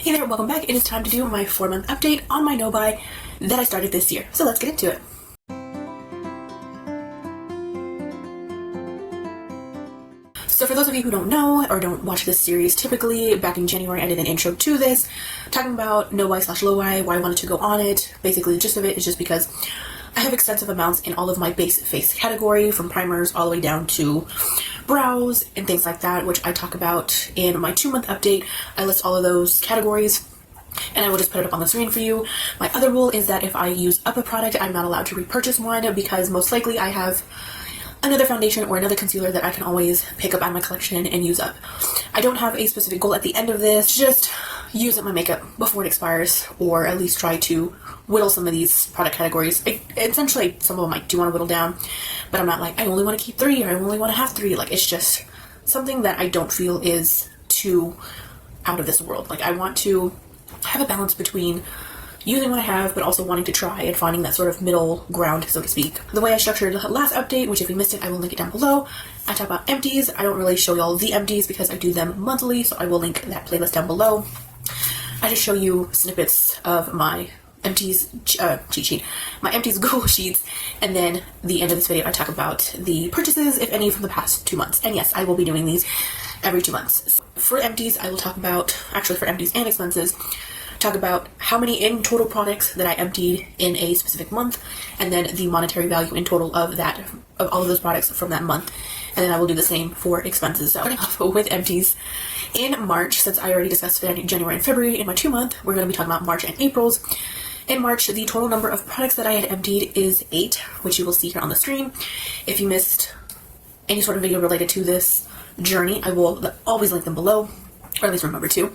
Hey there, welcome back. It is time to do my 4-month update on my no-buy that I started this year. So let's get into it. So for those of you who don't know or don't watch this series, typically back in January I did an intro to this, talking about no-buy/low-buy, why I wanted to go on it. Basically the gist of it is just because I have extensive amounts in all of my base face category, from primers all the way down to brows and things like that, which I talk about in my 2-month update. I list all of those categories and I will just put it up on the screen for you. My other rule is that if I use up a product, I'm not allowed to repurchase one, because most likely I have another foundation or another concealer that I can always pick up out of my collection and use up. I don't have a specific goal at the end of this, just use up my makeup before it expires, or at least try to whittle some of these product categories. Essentially, some of them I do want to whittle down, but I'm not like, I only want to keep 3 or I only want to have 3. Like, it's just something that I don't feel is too out of this world. Like, I want to have a balance between using what I have, but also wanting to try and finding that sort of middle ground, so to speak. The way I structured the last update, which if you missed it, I will link it down below. I talk about empties. I don't really show y'all the empties because I do them monthly, so I will link that playlist down below. I just show you snippets of my empties cheat sheet, my empties Google Sheets, and then the end of this video I talk about the purchases, if any, from the past 2 months. And yes, I will be doing these every 2 months. For empties, I will talk about, actually for empties and expenses, talk about how many in total products that I emptied in a specific month, and then the monetary value in total of that, of all of those products from that month. And then I will do the same for expenses. So starting off with empties, in March, since I already discussed January and February in my 2-month, we're going to be talking about March and April's. In March, the total number of products that I had emptied is 8, which you will see here on the screen. If you missed any sort of video related to this journey, I will always link them below, or at least remember to.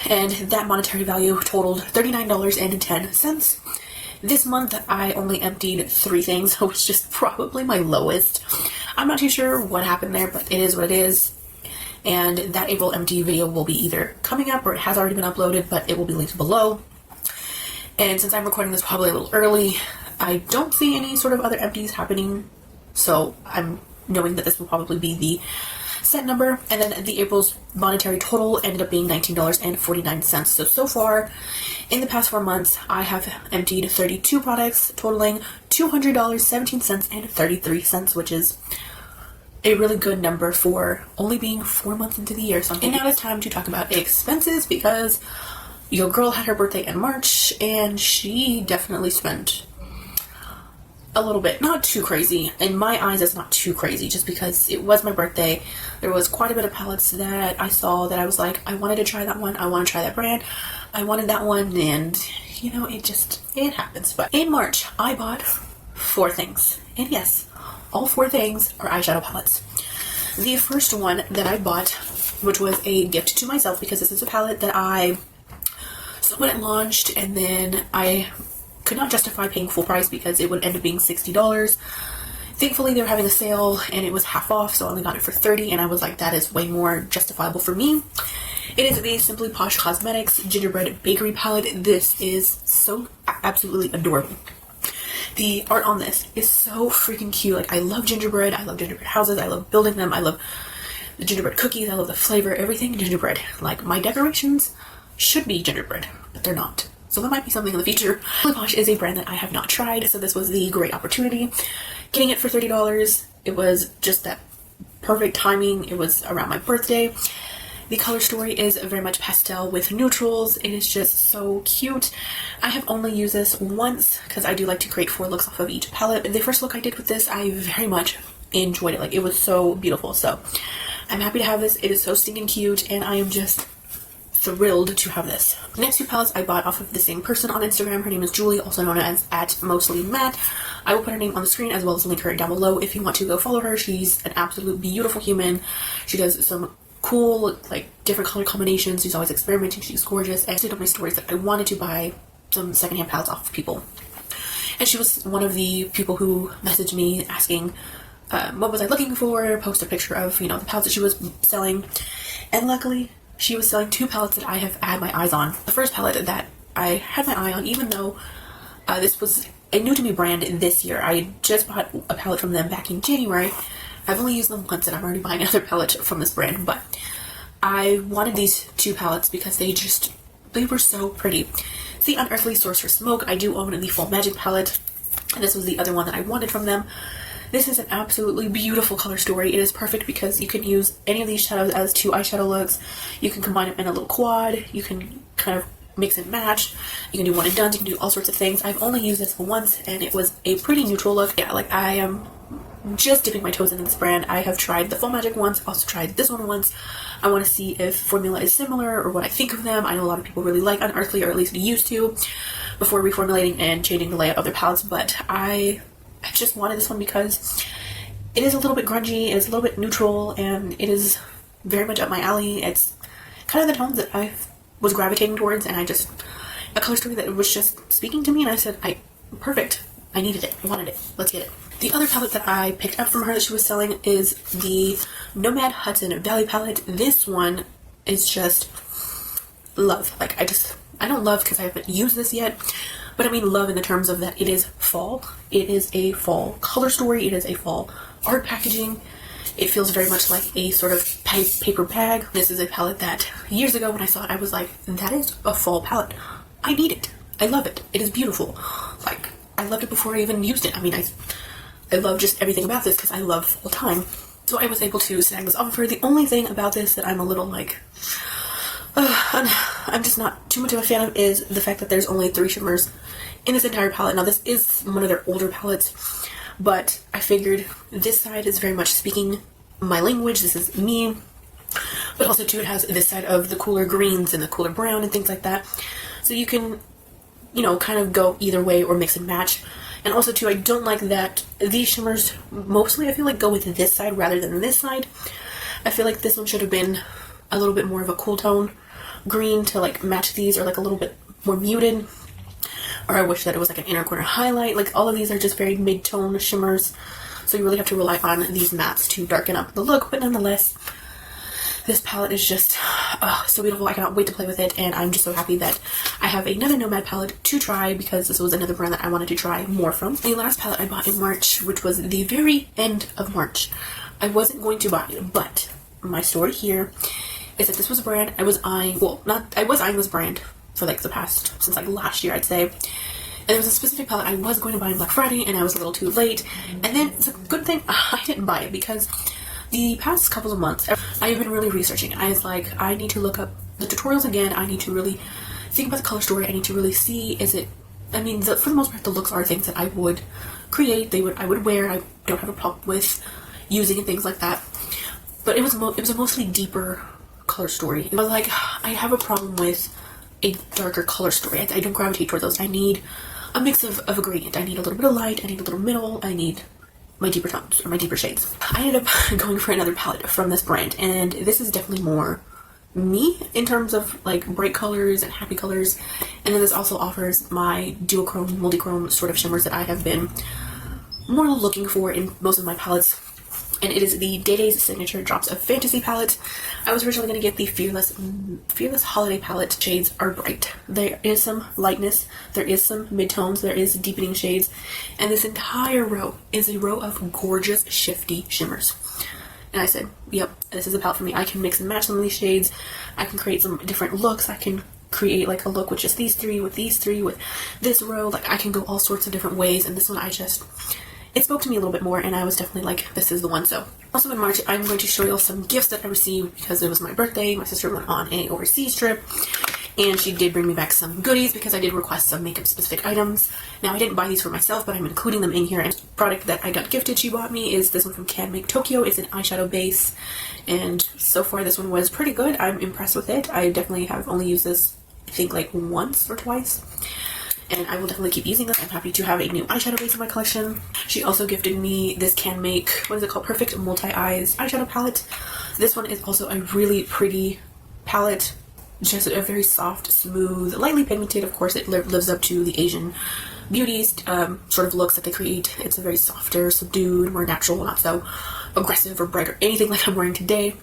And that monetary value totaled $39.10. This month, I only emptied 3 things, which is probably my lowest. I'm not too sure what happened there, but it is what it is. And that April empty video will be either coming up or it has already been uploaded, but it will be linked below. And since I'm recording this probably a little early, I don't see any sort of other empties happening, so I'm knowing that this will probably be the set number. And then the April's monetary total ended up being $19.49. So far in the past 4 months, I have emptied 32 products totaling $200.17.33, which is a really good number for only being 4 months into the year. And now it's time to talk about expenses, because your girl had her birthday in March and she definitely spent a little bit. Not too crazy. In my eyes, it's not too crazy, just because it was my birthday. There was quite a bit of palettes that I saw that I was like, I wanted to try that one, I want to try that brand, I wanted that one, and you know, it happens. But in March, I bought 4 things. And yes, all 4 things are eyeshadow palettes. The first one that I bought, which was a gift to myself, because this is a palette that I saw when it launched, and then I could not justify paying full price because it would end up being $60. Thankfully, they were having a sale and it was half off, so I only got it for $30, and I was like, that is way more justifiable for me. It is the Simply Posh Cosmetics Gingerbread Bakery palette. This is so absolutely adorable. The art on this is so freaking cute. Like, I love gingerbread. I love gingerbread houses. I love building them. I love the gingerbread cookies. I love the flavor. Everything gingerbread. Like, my decorations should be gingerbread, but they're not. So that might be something in the future. Simply Posh is a brand that I have not tried, so this was the great opportunity. Getting it for $30, it was just that perfect timing. It was around my birthday. The color story is very much pastel with neutrals. It is just so cute. I have only used this once because I do like to create 4 looks off of each palette. The first look I did with this, I very much enjoyed it. Like, it was so beautiful. So I'm happy to have this. It is so stinking cute, and I am just thrilled to have this. The next 2 palettes I bought off of the same person on Instagram. Her name is Julie, also known as @mostlymatte. I will put her name on the screen as well as link her down below if you want to go follow her. She's an absolute beautiful human. She does some cool, like, different color combinations. She's always experimenting. She's gorgeous. And I did on my stories that I wanted to buy some secondhand palettes off of people, and she was one of the people who messaged me asking what was I looking for, post a picture of, you know, the palettes that she was selling. And luckily she was selling 2 palettes that I have had my eyes on. The first palette that I had my eye on, even though this was a new to me brand this year. I just bought a palette from them back in January. I've only used them once and I'm already buying another palette from this brand, but I wanted these two palettes because they were so pretty. The Unearthly Sorcerer's Smoke, I do own the Full Magic palette, and this was the other one that I wanted from them. This is an absolutely beautiful color story. It is perfect because you can use any of these shadows as two eyeshadow looks. You can combine them in a little quad. You can kind of mix and match. You can do one and done. You can do all sorts of things. I've only used this once, and it was a pretty neutral look. Yeah, like I am just dipping my toes into this brand. I have tried the Full Magic once, also tried this one once. I want to see if formula is similar or what I think of them. I know a lot of people really like Unearthly, or at least used to, before reformulating and changing the layout of their palettes, but I just wanted this one because it is a little bit grungy, it's a little bit neutral, and it is very much up my alley. It's kind of the tones that I was gravitating towards, and a color story that was just speaking to me, and I said, perfect. I needed it. I wanted it. Let's get it. The other palette that I picked up from her that she was selling is the Nomad Hudson Valley palette. This one is just love. Like, I don't love because I haven't used this yet, but I mean love in the terms of that it is fall. It is a fall color story. It is a fall art packaging. It feels very much like a sort of paper bag. This is a palette that years ago when I saw it, I was like, that is a fall palette. I need it. I love it. It is beautiful. Like, I loved it before I even used it. I mean, I love just everything about this because I love fall time. So I was able to snag this off of her. The only thing about this that I'm a little like, I'm just not too much of a fan of is the fact that there's only 3 shimmers in this entire palette. Now this is one of their older palettes, but I figured this side is very much speaking my language. This is me. But also too, it has this side of the cooler greens and the cooler brown and things like that. So you can, you know, kind of go either way or mix and match. And also too, I don't like that these shimmers mostly, I feel like, go with this side rather than this side. I feel like this one should have been a little bit more of a cool tone green to like match these, or like a little bit more muted. Or I wish that it was like an inner corner highlight. Like, all of these are just very mid-tone shimmers, so you really have to rely on these mattes to darken up the look. But nonetheless, this palette is just so beautiful. I cannot wait to play with it, and I'm just so happy that I have another Nomad palette to try, because this was another brand that I wanted to try more from. The last palette I bought in March, which was the very end of March, I wasn't going to buy it, but my story here is that this was a brand I was eyeing. Well, I was eyeing this brand for like since like last year, I'd say. And there was a specific palette I was going to buy on Black Friday, and I was a little too late. And then it's a good thing I didn't buy it, because the past couple of months I've been really researching. I was like, I need to look up the tutorials again. I need to really think about the color story. I need to really see, for the most part, the looks are things that I would create. I would wear. I don't have a problem with using and things like that. But it was a mostly deeper color story. It was like, I have a problem with a darker color story. I don't gravitate towards those. I need a mix of a gradient. I need a little bit of light. I need a little middle. I need my deeper tones, or my deeper shades. I ended up going for another palette from this brand, and this is definitely more me in terms of like bright colors and happy colors. And then this also offers my duochrome, multichrome sort of shimmers that I have been more looking for in most of my palettes. And it is the Day Day's Signature Drops of Fantasy palette. I was originally going to get the Fearless Holiday palette. Shades are bright. There is some lightness, there is some midtones, there is deepening shades, and this entire row is a row of gorgeous shifty shimmers. And I said, yep, this is a palette for me. I can mix and match some of these shades. I can create some different looks. I can create like a look with just these 3, with these 3, with this row. Like, I can go all sorts of different ways, and this one it spoke to me a little bit more, and I was definitely like, this is the one. So also in March, I'm going to show you all some gifts that I received because it was my birthday. My sister went on an overseas trip, and she did bring me back some goodies because I did request some makeup specific items. Now, I didn't buy these for myself, but I'm including them in here. And the product that I got gifted, she bought me, is this one from Can Make Tokyo. It's an eyeshadow base, and so far this one was pretty good. I'm impressed with it. I definitely have only used this, I think, like once or twice, and I will definitely keep using this. I'm happy to have a new eyeshadow base in my collection. She also gifted me this Can Make, what is it called? Perfect Multi-Eyes eyeshadow palette. This one is also a really pretty palette. Just a very soft, smooth, lightly pigmented. Of course, it lives up to the Asian beauties sort of looks that they create. It's a very softer, subdued, more natural, not so aggressive or bright or anything like I'm wearing today.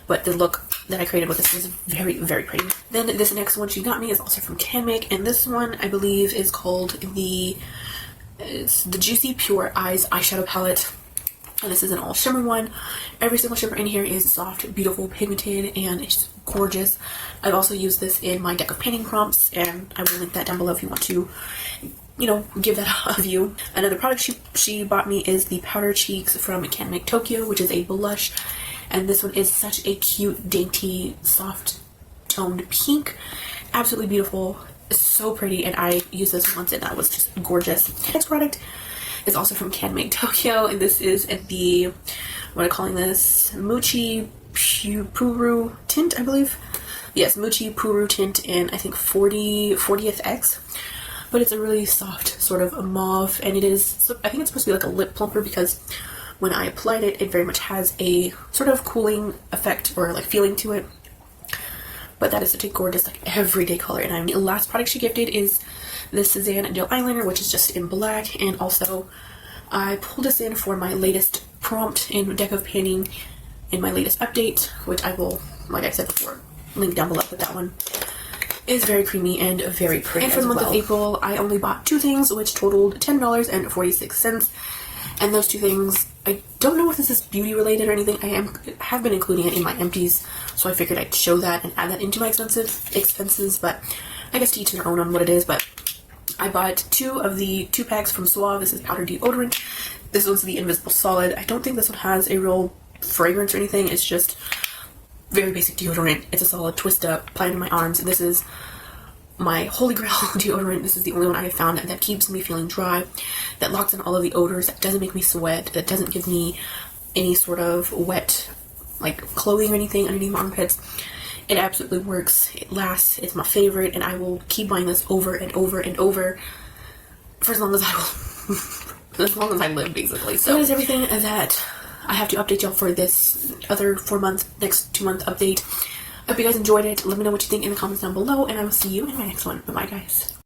But the look that I created with this is very, very pretty. Then this next one she got me is also from Can Make, and this one I believe is called the Juicy Pure Eyes eyeshadow palette. And this is an all shimmer one. Every single shimmer in here is soft, beautiful, pigmented, and it's gorgeous. I've also used this in my deck of painting prompts, and I will link that down below if you want to, you know, give that a view. Another product she bought me is the Powder Cheeks from Can Make Tokyo, which is a blush. And this one is such a cute, dainty, soft toned pink. Absolutely beautiful. So pretty, and I used this once and that was just gorgeous. Next product is also from Can Make Tokyo, and this is the, what am I calling this? Mochi Puru tint, I believe. Yes, Mochi Puru tint in, I think, 40th X. But it's a really soft sort of a mauve, and it is, I think it's supposed to be like a lip plumper because when I applied it, it very much has a sort of cooling effect or like feeling to it. But that is such a gorgeous, like, everyday color. And the last product she gifted is the Cezanne Gel Eyeliner, which is just in black. And also, I pulled this in for my latest prompt in Deck of Painting in my latest update, which I will, like I said before, link down below. But that one is very creamy and very pretty. And for the month of April, I only bought 2 things, which totaled $10.46. And those 2 things, I don't know if this is beauty related or anything. I have been including it in my empties, so I figured I'd show that and add that into my expenses, but I guess to each their own on what it is. But I bought 2 of the 2 packs from Suave. This is powder deodorant. This one's the Invisible Solid. I don't think this one has a real fragrance or anything. It's just very basic deodorant. It's a solid twist up, apply it in my arms, and this is my holy grail deodorant. This is the only one I have found that keeps me feeling dry, that locks in all of the odors, that doesn't make me sweat, that doesn't give me any sort of wet, like, clothing or anything underneath my armpits. It absolutely works. It lasts. It's my favorite, and I will keep buying this over and over and over for as long as I will, as long as I live, basically. So that is everything that I have to update y'all for this other next 2-month update. I hope you guys enjoyed it. Let me know what you think in the comments down below, and I will see you in my next one. Bye-bye, guys.